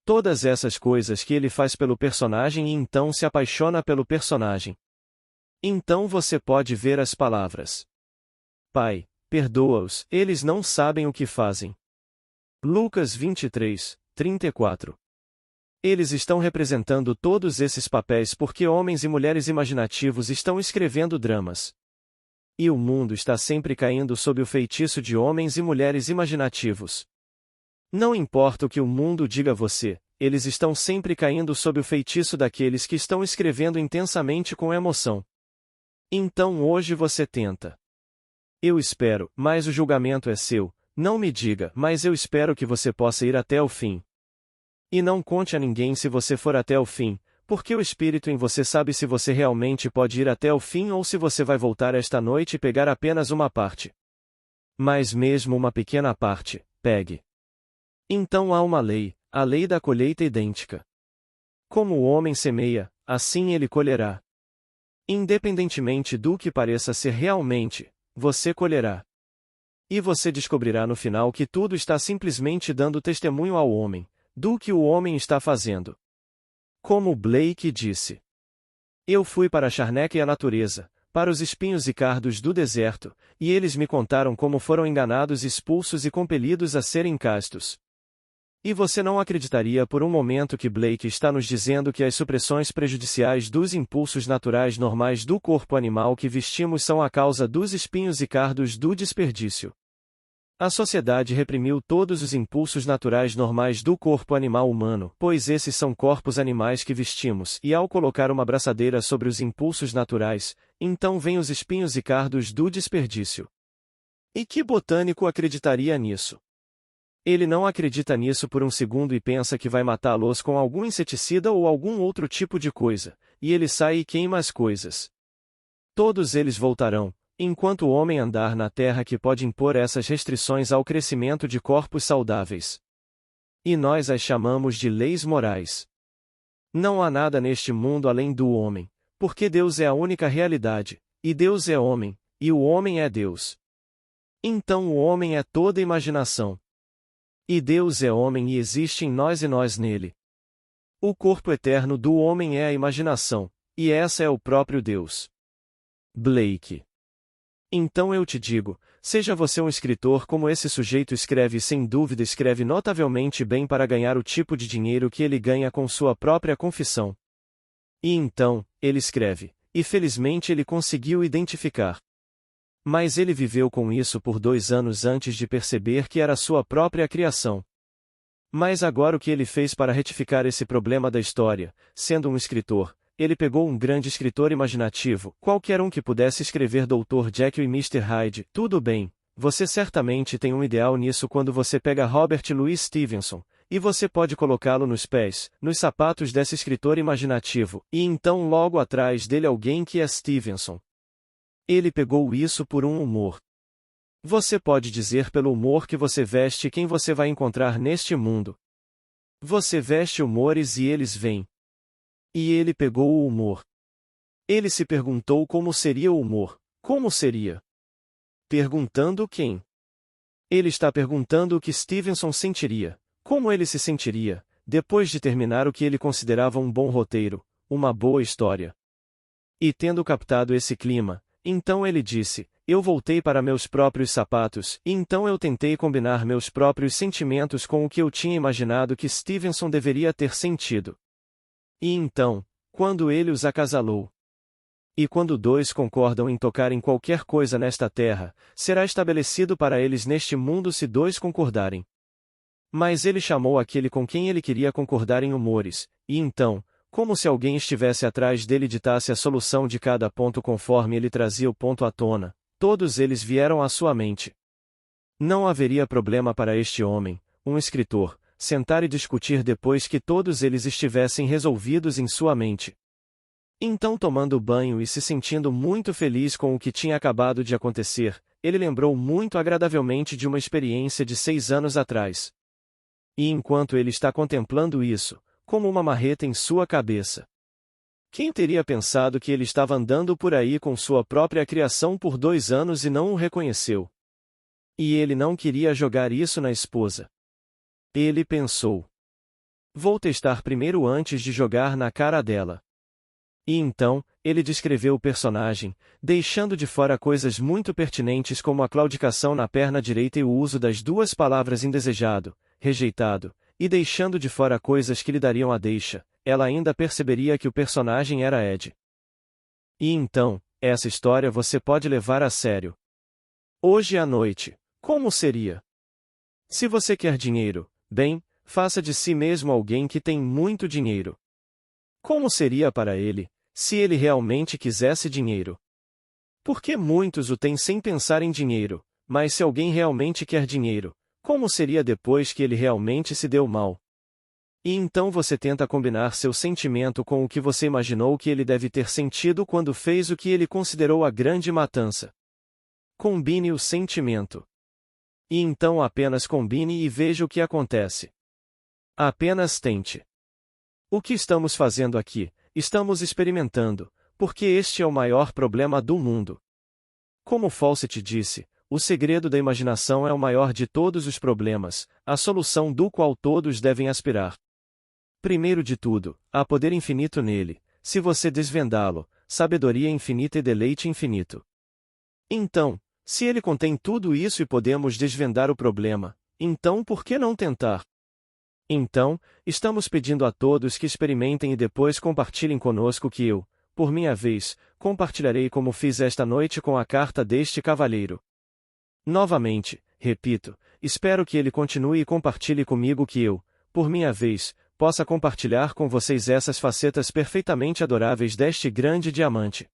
Todas essas coisas que ele faz pelo personagem e então se apaixona pelo personagem. Então você pode ver as palavras: Pai, perdoa-os, eles não sabem o que fazem. Lucas 23, 34. Eles estão representando todos esses papéis porque homens e mulheres imaginativos estão escrevendo dramas. E o mundo está sempre caindo sob o feitiço de homens e mulheres imaginativos. Não importa o que o mundo diga a você, eles estão sempre caindo sob o feitiço daqueles que estão escrevendo intensamente com emoção. Então hoje você tenta. Eu espero, mas o julgamento é seu, não me diga, mas eu espero que você possa ir até o fim. E não conte a ninguém se você for até o fim, porque o Espírito em você sabe se você realmente pode ir até o fim ou se você vai voltar esta noite e pegar apenas uma parte. Mas mesmo uma pequena parte, pegue. Então há uma lei, a lei da colheita idêntica. Como o homem semeia, assim ele colherá. Independentemente do que pareça ser realmente, você colherá. E você descobrirá no final que tudo está simplesmente dando testemunho ao homem, do que o homem está fazendo. Como Blake disse: Eu fui para Charneca e a natureza, para os espinhos e cardos do deserto, e eles me contaram como foram enganados, expulsos e compelidos a serem castos. E você não acreditaria por um momento que Blake está nos dizendo que as supressões prejudiciais dos impulsos naturais normais do corpo animal que vestimos são a causa dos espinhos e cardos do desperdício. A sociedade reprimiu todos os impulsos naturais normais do corpo animal humano, pois esses são corpos animais que vestimos, e ao colocar uma braçadeira sobre os impulsos naturais, então vêm os espinhos e cardos do desperdício. E que botânico acreditaria nisso? Ele não acredita nisso por um segundo e pensa que vai matá-los com algum inseticida ou algum outro tipo de coisa, e ele sai e queima as coisas. Todos eles voltarão, enquanto o homem andar na terra que pode impor essas restrições ao crescimento de corpos saudáveis. E nós as chamamos de leis morais. Não há nada neste mundo além do homem, porque Deus é a única realidade, e Deus é homem, e o homem é Deus. Então o homem é toda imaginação. E Deus é homem e existe em nós e nós nele. O corpo eterno do homem é a imaginação, e essa é o próprio Deus. Blake. Então eu te digo, seja você um escritor como esse sujeito escreve e sem dúvida escreve notavelmente bem para ganhar o tipo de dinheiro que ele ganha com sua própria confissão. E então, ele escreve, e felizmente ele conseguiu identificar. Mas ele viveu com isso por 2 anos antes de perceber que era sua própria criação. Mas agora o que ele fez para retificar esse problema da história, sendo um escritor, ele pegou um grande escritor imaginativo, qualquer um que pudesse escrever Dr. Jekyll e Mr. Hyde. Tudo bem, você certamente tem um ideal nisso quando você pega Robert Louis Stevenson, e você pode colocá-lo nos pés, nos sapatos desse escritor imaginativo, e então logo atrás dele alguém que é Stevenson. Ele pegou isso por um humor. Você pode dizer pelo humor que você veste quem você vai encontrar neste mundo. Você veste humores e eles vêm. E ele pegou o humor. Ele se perguntou como seria o humor. Como seria? Perguntando quem? Ele está perguntando o que Stevenson sentiria. Como ele se sentiria, depois de terminar o que ele considerava um bom roteiro, uma boa história. E tendo captado esse clima, então ele disse, eu voltei para meus próprios sapatos, e então eu tentei combinar meus próprios sentimentos com o que eu tinha imaginado que Stevenson deveria ter sentido. E então, quando ele os acasalou. E quando 2 concordam em tocar em qualquer coisa nesta terra, será estabelecido para eles neste mundo se 2 concordarem. Mas ele chamou aquele com quem ele queria concordar em humores, e então, como se alguém estivesse atrás dele e ditasse a solução de cada ponto conforme ele trazia o ponto à tona, todos eles vieram à sua mente. Não haveria problema para este homem, um escritor, sentar e discutir depois que todos eles estivessem resolvidos em sua mente. Então, tomando banho e se sentindo muito feliz com o que tinha acabado de acontecer, ele lembrou muito agradavelmente de uma experiência de 6 anos atrás. E enquanto ele está contemplando isso, como uma marreta em sua cabeça. Quem teria pensado que ele estava andando por aí com sua própria criação por 2 anos e não o reconheceu? E ele não queria jogar isso na esposa. Ele pensou. Vou testar primeiro antes de jogar na cara dela. E então, ele descreveu o personagem, deixando de fora coisas muito pertinentes como a claudicação na perna direita e o uso das 2 palavras indesejado, rejeitado, e deixando de fora coisas que lhe dariam a deixa, ela ainda perceberia que o personagem era Ed. E então, essa história você pode levar a sério. Hoje à noite, como seria? Se você quer dinheiro, bem, faça de si mesmo alguém que tem muito dinheiro. Como seria para ele, se ele realmente quisesse dinheiro? Porque muitos o têm sem pensar em dinheiro, mas se alguém realmente quer dinheiro, como seria depois que ele realmente se deu mal? E então você tenta combinar seu sentimento com o que você imaginou que ele deve ter sentido quando fez o que ele considerou a grande matança. Combine o sentimento. E então apenas combine e veja o que acontece. Apenas tente. O que estamos fazendo aqui? Estamos experimentando, porque este é o maior problema do mundo. Como Fawcett disse, o segredo da imaginação é o maior de todos os problemas, a solução do qual todos devem aspirar. Primeiro de tudo, há poder infinito nele, se você desvendá-lo, sabedoria infinita e deleite infinito. Então, se ele contém tudo isso e podemos desvendar o problema, então por que não tentar? Então, estamos pedindo a todos que experimentem e depois compartilhem conosco que eu, por minha vez, compartilharei como fiz esta noite com a carta deste cavalheiro. Novamente, repito, espero que ele continue e compartilhe comigo que eu, por minha vez, possa compartilhar com vocês essas facetas perfeitamente adoráveis deste grande diamante.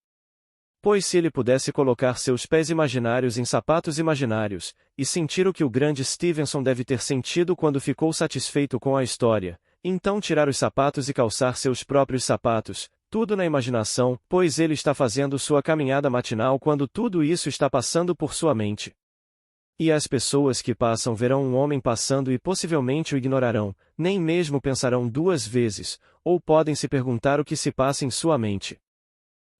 Pois se ele pudesse colocar seus pés imaginários em sapatos imaginários, e sentir o que o grande Stevenson deve ter sentido quando ficou satisfeito com a história, então tirar os sapatos e calçar seus próprios sapatos, tudo na imaginação, pois ele está fazendo sua caminhada matinal quando tudo isso está passando por sua mente. E as pessoas que passam verão um homem passando e possivelmente o ignorarão, nem mesmo pensarão 2 vezes, ou podem se perguntar o que se passa em sua mente.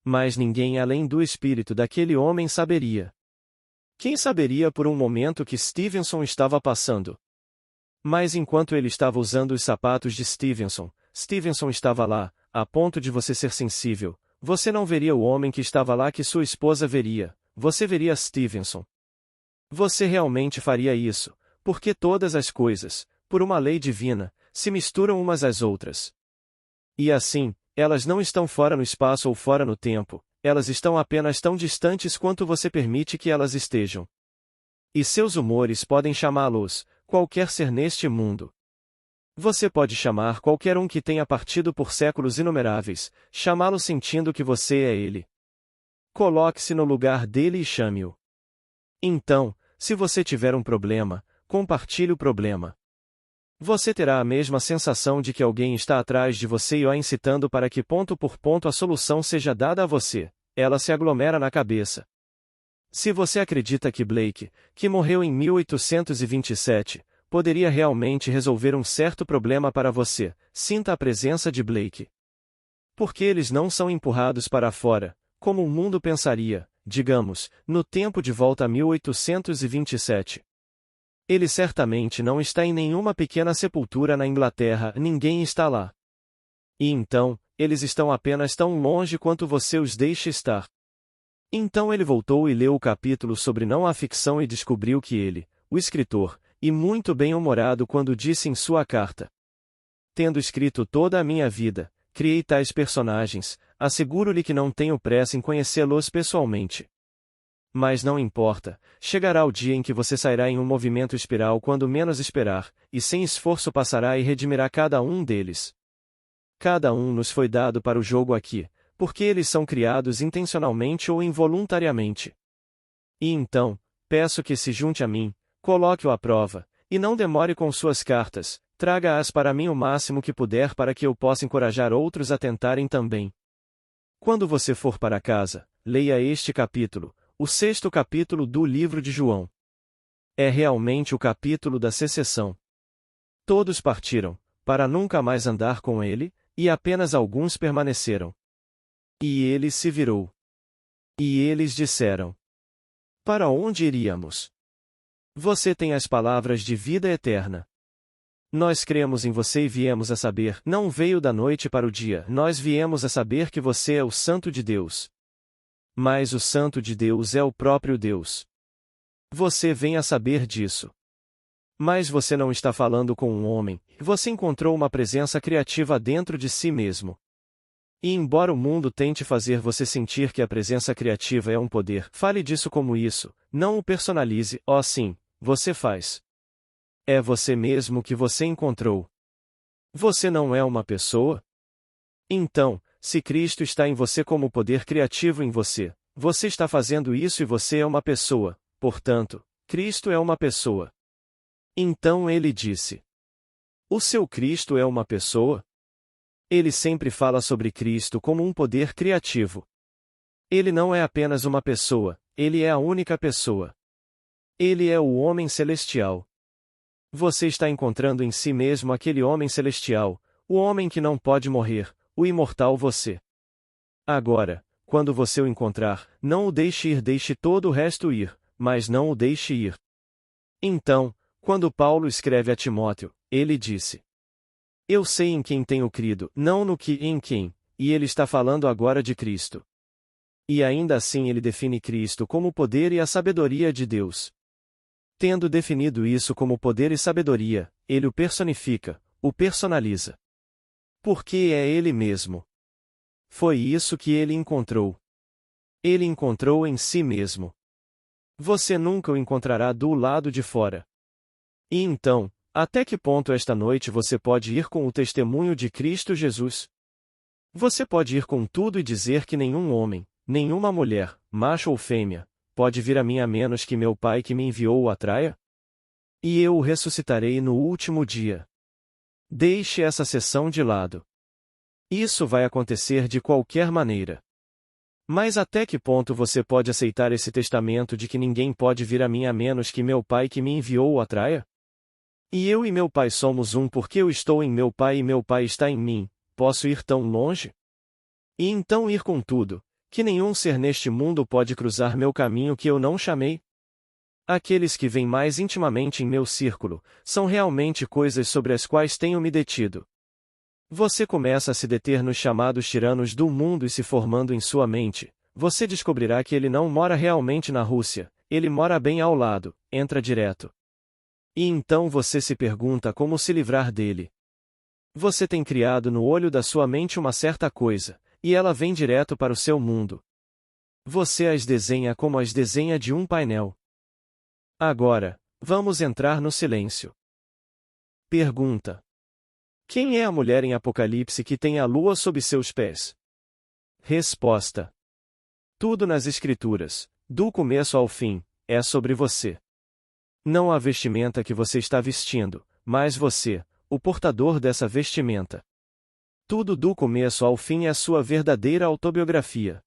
Mas ninguém além do espírito daquele homem saberia. Quem saberia por um momento que Stevenson estava passando? Mas enquanto ele estava usando os sapatos de Stevenson, Stevenson estava lá, a ponto de você ser sensível, você não veria o homem que estava lá que sua esposa veria, você veria Stevenson. Você realmente faria isso, porque todas as coisas, por uma lei divina, se misturam umas às outras. E assim, elas não estão fora no espaço ou fora no tempo, elas estão apenas tão distantes quanto você permite que elas estejam. E seus humores podem chamá-los, qualquer ser neste mundo. Você pode chamar qualquer um que tenha partido por séculos inumeráveis, chamá-lo sentindo que você é ele. Coloque-se no lugar dele e chame-o. Então, se você tiver um problema, compartilhe o problema. Você terá a mesma sensação de que alguém está atrás de você e o incitando para que ponto por ponto a solução seja dada a você. Ela se aglomera na cabeça. Se você acredita que Blake, que morreu em 1827, poderia realmente resolver um certo problema para você, sinta a presença de Blake. Porque eles não são empurrados para fora, como o mundo pensaria, digamos, no tempo de volta a 1827. Ele certamente não está em nenhuma pequena sepultura na Inglaterra, ninguém está lá. E então, eles estão apenas tão longe quanto você os deixa estar. Então ele voltou e leu o capítulo sobre não a ficção e descobriu que ele, o escritor, e muito bem-humorado quando disse em sua carta: tendo escrito toda a minha vida, criei tais personagens, asseguro-lhe que não tenho pressa em conhecê-los pessoalmente. Mas não importa, chegará o dia em que você sairá em um movimento espiral quando menos esperar, e sem esforço passará e redimirá cada um deles. Cada um nos foi dado para o jogo aqui, porque eles são criados intencionalmente ou involuntariamente. E então, peço que se junte a mim, coloque-o à prova, e não demore com suas cartas, traga-as para mim o máximo que puder para que eu possa encorajar outros a tentarem também. Quando você for para casa, leia este capítulo, o 6º capítulo do livro de João. É realmente o capítulo da secessão. Todos partiram, para nunca mais andar com ele, e apenas alguns permaneceram. E ele se virou. E eles disseram: para onde iríamos? Você tem as palavras de vida eterna. Nós cremos em você e viemos a saber, não veio da noite para o dia, nós viemos a saber que você é o Santo de Deus. Mas o Santo de Deus é o próprio Deus. Você vem a saber disso. Mas você não está falando com um homem, você encontrou uma presença criativa dentro de si mesmo. E embora o mundo tente fazer você sentir que a presença criativa é um poder, fale disso como isso, não o personalize, sim, você faz. É você mesmo que você encontrou. Você não é uma pessoa? Então, se Cristo está em você como poder criativo em você, você está fazendo isso e você é uma pessoa, portanto, Cristo é uma pessoa. Então ele disse: o seu Cristo é uma pessoa? Ele sempre fala sobre Cristo como um poder criativo. Ele não é apenas uma pessoa, ele é a única pessoa. Ele é o homem celestial. Você está encontrando em si mesmo aquele homem celestial, o homem que não pode morrer, o imortal você. Agora, quando você o encontrar, não o deixe ir, deixe todo o resto ir, mas não o deixe ir. Então, quando Paulo escreve a Timóteo, ele disse: eu sei em quem tenho crido, não no que em quem, e ele está falando agora de Cristo. E ainda assim ele define Cristo como o poder e a sabedoria de Deus. Tendo definido isso como poder e sabedoria, ele o personifica, o personaliza. Porque é ele mesmo. Foi isso que ele encontrou. Ele encontrou em si mesmo. Você nunca o encontrará do lado de fora. E então, até que ponto esta noite você pode ir com o testemunho de Cristo Jesus? Você pode ir com tudo e dizer que nenhum homem, nenhuma mulher, macho ou fêmea, pode vir a mim a menos que meu Pai que me enviou o atraia? E eu o ressuscitarei no último dia. Deixe essa sessão de lado. Isso vai acontecer de qualquer maneira. Mas até que ponto você pode aceitar esse testamento de que ninguém pode vir a mim a menos que meu Pai que me enviou o atraia? E eu e meu Pai somos um porque eu estou em meu Pai e meu Pai está em mim, posso ir tão longe? E então ir com tudo, que nenhum ser neste mundo pode cruzar meu caminho que eu não chamei? Aqueles que vêm mais intimamente em meu círculo, são realmente coisas sobre as quais tenho me detido. Você começa a se deter nos chamados tiranos do mundo e se formando em sua mente, você descobrirá que ele não mora realmente na Rússia, ele mora bem ao lado, entra direto. E então você se pergunta como se livrar dele. Você tem criado no olho da sua mente uma certa coisa, e ela vem direto para o seu mundo. Você as desenha como as desenha de um painel. Agora, vamos entrar no silêncio. Pergunta: quem é a mulher em Apocalipse que tem a lua sob seus pés? Resposta: tudo nas Escrituras, do começo ao fim, é sobre você. Não a vestimenta que você está vestindo, mas você, o portador dessa vestimenta. Tudo do começo ao fim é sua verdadeira autobiografia.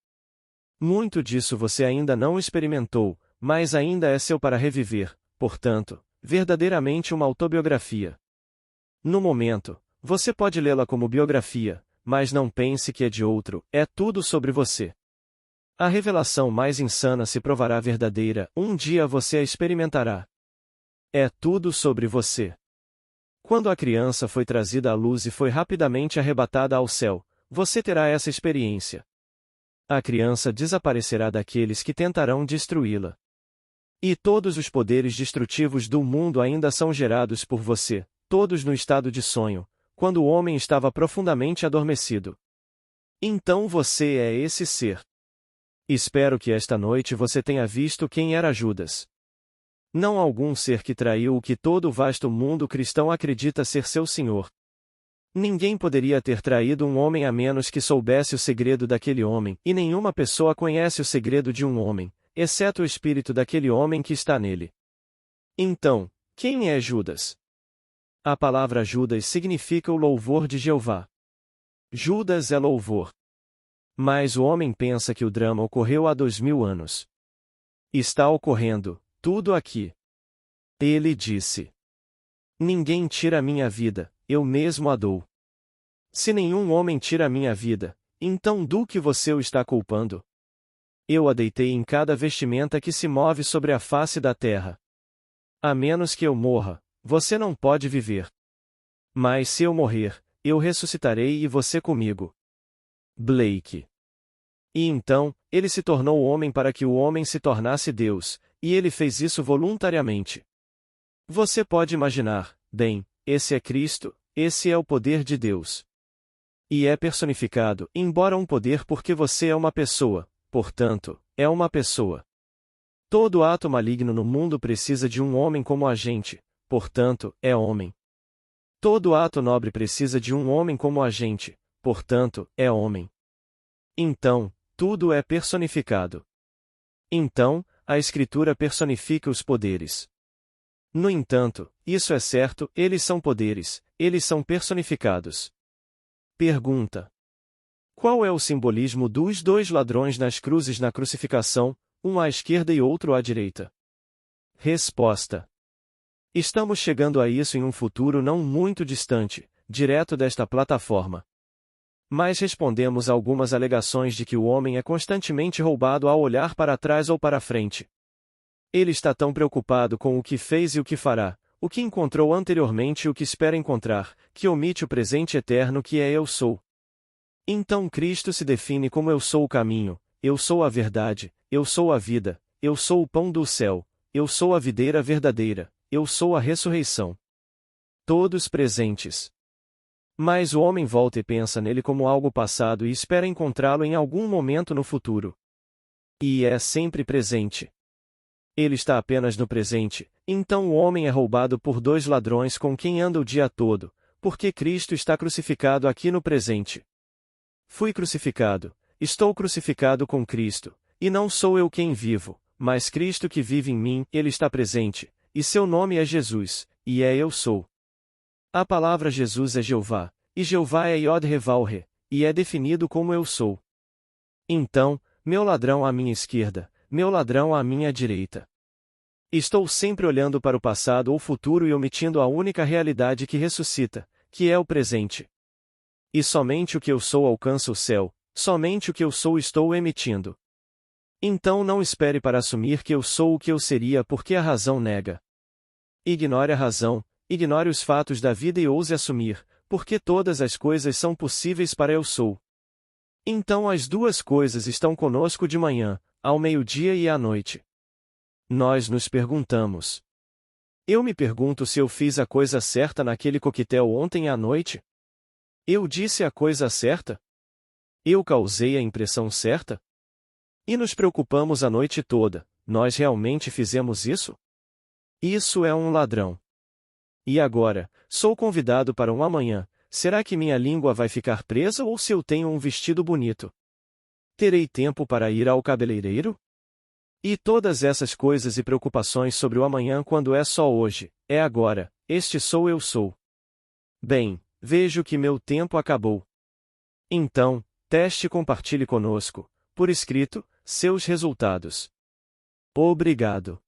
Muito disso você ainda não experimentou, mas ainda é seu para reviver, portanto, verdadeiramente uma autobiografia. No momento, você pode lê-la como biografia, mas não pense que é de outro, é tudo sobre você. A revelação mais insana se provará verdadeira, um dia você a experimentará. É tudo sobre você. Quando a criança foi trazida à luz e foi rapidamente arrebatada ao céu, você terá essa experiência. A criança desaparecerá daqueles que tentarão destruí-la. E todos os poderes destrutivos do mundo ainda são gerados por você, todos no estado de sonho, quando o homem estava profundamente adormecido. Então você é esse ser. Espero que esta noite você tenha visto quem era Judas. Não algum ser que traiu o que todo o vasto mundo cristão acredita ser seu senhor. Ninguém poderia ter traído um homem a menos que soubesse o segredo daquele homem, e nenhuma pessoa conhece o segredo de um homem, exceto o espírito daquele homem que está nele. Então, quem é Judas? A palavra Judas significa o louvor de Jeová. Judas é louvor. Mas o homem pensa que o drama ocorreu há 2000 anos. Está ocorrendo, tudo aqui. Ele disse: ninguém tira a minha vida, eu mesmo a dou. Se nenhum homem tira a minha vida, então do que você o está culpando? Eu a deitei em cada vestimenta que se move sobre a face da terra. A menos que eu morra, você não pode viver. Mas se eu morrer, eu ressuscitarei e você comigo. Blake. E então, ele se tornou homem para que o homem se tornasse Deus, e ele fez isso voluntariamente. Você pode imaginar, bem, esse é Cristo, esse é o poder de Deus. E é personificado, embora um poder porque você é uma pessoa, portanto, é uma pessoa. Todo ato maligno no mundo precisa de um homem como agente, portanto, é homem. Todo ato nobre precisa de um homem como agente, portanto, é homem. Então, tudo é personificado. Então, a Escritura personifica os poderes. No entanto, isso é certo, eles são poderes, eles são personificados. Pergunta: qual é o simbolismo dos dois ladrões nas cruzes na crucificação, um à esquerda e outro à direita? Resposta: estamos chegando a isso em um futuro não muito distante, direto desta plataforma. Mas respondemos a algumas alegações de que o homem é constantemente roubado ao olhar para trás ou para frente. Ele está tão preocupado com o que fez e o que fará, o que encontrou anteriormente e o que espera encontrar, que omite o presente eterno que é Eu Sou. Então Cristo se define como Eu sou o caminho, Eu sou a verdade, Eu sou a vida, Eu sou o pão do céu, Eu sou a videira verdadeira, Eu sou a ressurreição. Todos presentes. Mas o homem volta e pensa nele como algo passado e espera encontrá-lo em algum momento no futuro. E é sempre presente. Ele está apenas no presente, então o homem é roubado por dois ladrões com quem anda o dia todo, porque Cristo está crucificado aqui no presente. Fui crucificado, estou crucificado com Cristo, e não sou eu quem vivo, mas Cristo que vive em mim, ele está presente, e seu nome é Jesus, e é Eu Sou. A palavra Jesus é Jeová, e Jeová é Yod-Heh-Vav-Heh, e é definido como Eu Sou. Então, meu ladrão à minha esquerda, meu ladrão à minha direita. Estou sempre olhando para o passado ou futuro e omitindo a única realidade que ressuscita, que é o presente. E somente o que eu sou alcança o céu, somente o que eu sou estou emitindo. Então não espere para assumir que eu sou o que eu seria porque a razão nega. Ignore a razão, ignore os fatos da vida e ouse assumir, porque todas as coisas são possíveis para Eu Sou. Então as duas coisas estão conosco de manhã, ao meio-dia e à noite. Nós nos perguntamos. Eu me pergunto se eu fiz a coisa certa naquele coquetel ontem à noite. Eu disse a coisa certa? Eu causei a impressão certa? E nos preocupamos a noite toda. Nós realmente fizemos isso? Isso é um ladrão. E agora, sou convidado para um amanhã. Será que minha língua vai ficar presa ou se eu tenho um vestido bonito? Terei tempo para ir ao cabeleireiro? E todas essas coisas e preocupações sobre o amanhã quando é só hoje, é agora, este sou eu sou. Bem, vejo que meu tempo acabou. Então, teste e compartilhe conosco, por escrito, seus resultados. Obrigado.